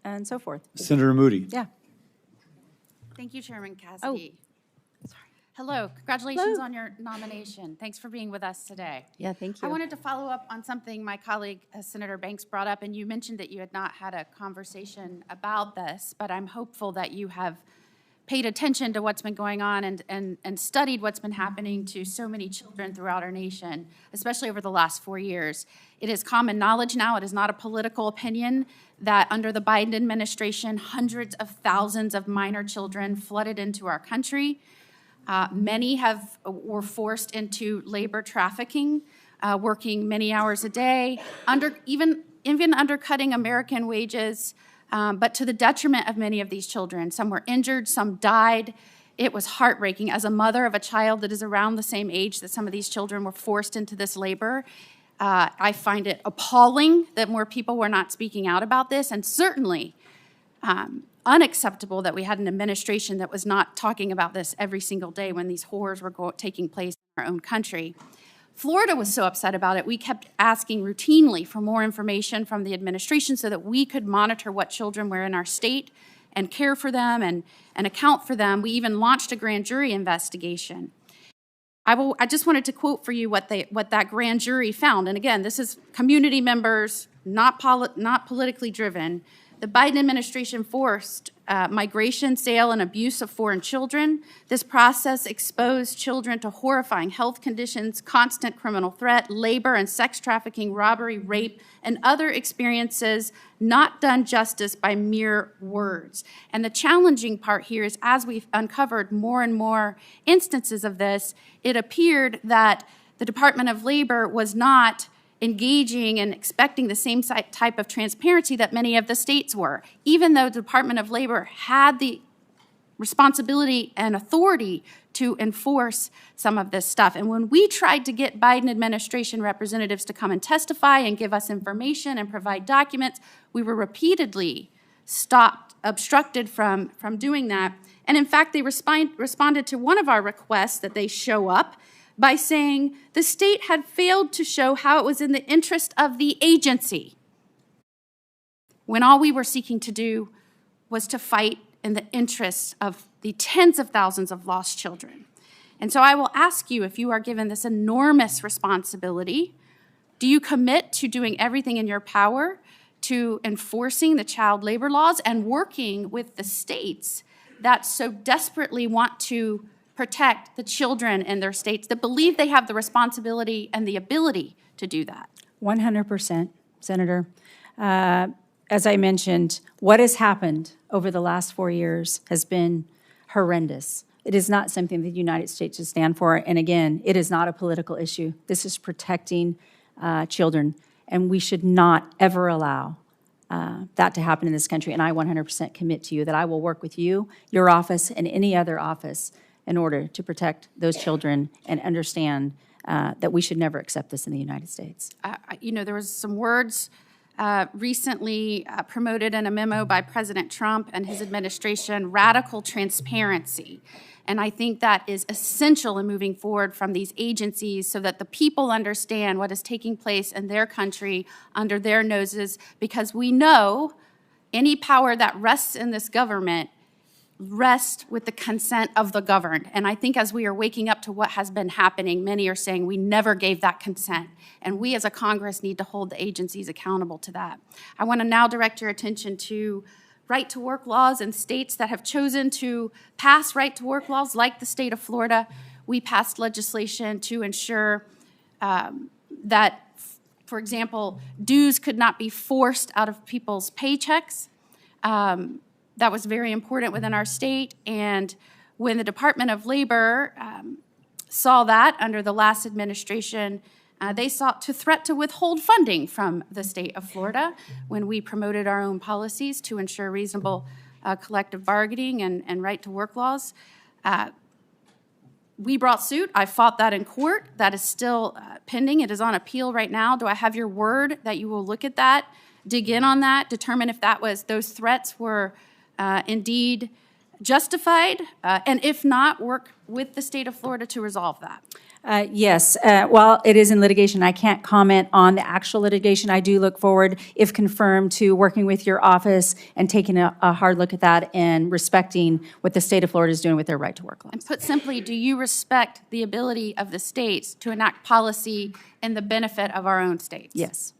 and so forth. Senator Moody. Yeah. Thank you, Chairman Cassidy. Hello, congratulations on your nomination. Thanks for being with us today. Yeah, thank you. I wanted to follow up on something my colleague, Senator Banks, brought up, and you mentioned that you had not had a conversation about this, but I'm hopeful that you have paid attention to what's been going on and studied what's been happening to so many children throughout our nation, especially over the last 4 years. It is common knowledge now, it is not a political opinion, that under the Biden administration, hundreds of thousands of minor children flooded into our country. Many were forced into labor trafficking, working many hours a day, even undercutting American wages, but to the detriment of many of these children. Some were injured, some died. It was heartbreaking. As a mother of a child that is around the same age that some of these children were forced into this labor, I find it appalling that more people were not speaking out about this, and certainly unacceptable that we had an administration that was not talking about this every single day when these horrors were taking place in our own country. Florida was so upset about it, we kept asking routinely for more information from the administration so that we could monitor what children were in our state and care for them and account for them. We even launched a grand jury investigation. I just wanted to quote for you what that grand jury found. And again, this is community members, not politically driven. The Biden administration forced migration, sale, and abuse of foreign children. This process exposed children to horrifying health conditions, constant criminal threat, labor and sex trafficking, robbery, rape, and other experiences not done justice by mere words. And the challenging part here is, as we've uncovered more and more instances of this, it appeared that the Department of Labor was not engaging and expecting the same type of transparency that many of the states were, even though the Department of Labor had the responsibility and authority to enforce some of this stuff. And when we tried to get Biden administration representatives to come and testify and give us information and provide documents, we were repeatedly obstructed from doing that. And in fact, they responded to one of our requests that they show up by saying the state had failed to show how it was in the interest of the agency, when all we were seeking to do was to fight in the interests of the tens of thousands of lost children. And so I will ask you, if you are given this enormous responsibility, do you commit to doing everything in your power to enforcing the child labor laws and working with the states that so desperately want to protect the children in their states, that believe they have the responsibility and the ability to do that? 100%, Senator. As I mentioned, what has happened over the last 4 years has been horrendous. It is not something that the United States should stand for. And again, it is not a political issue. This is protecting children. And we should not ever allow that to happen in this country. And I 100% commit to you that I will work with you, your office, and any other office in order to protect those children and understand that we should never accept this in the United States. There was some words recently promoted in a memo by President Trump and his administration, radical transparency. And I think that is essential in moving forward from these agencies so that the people understand what is taking place in their country under their noses, because we know any power that rests in this government rest with the consent of the governed. And I think as we are waking up to what has been happening, many are saying we never gave that consent. And we as a Congress need to hold the agencies accountable to that. I want to now direct your attention to right-to-work laws in states that have chosen to pass right-to-work laws, like the state of Florida. We passed legislation to ensure that, for example, dues could not be forced out of people's paychecks. That was very important within our state. And when the Department of Labor saw that under the last administration, they sought to threat to withhold funding from the state of Florida when we promoted our own policies to ensure reasonable collective bargaining and right-to-work laws. We brought suit. I fought that in court. That is still pending. It is on appeal right now. Do I have your word that you will look at that, dig in on that, determine if those threats were indeed justified, and if not, work with the state of Florida to resolve that? Yes, while it is in litigation, I can't comment on the actual litigation. I do look forward, if confirmed, to working with your office and taking a hard look at that and respecting what the state of Florida is doing with their right to work laws. And put simply, do you respect the ability of the states to enact policy in the benefit of our own states? Yes.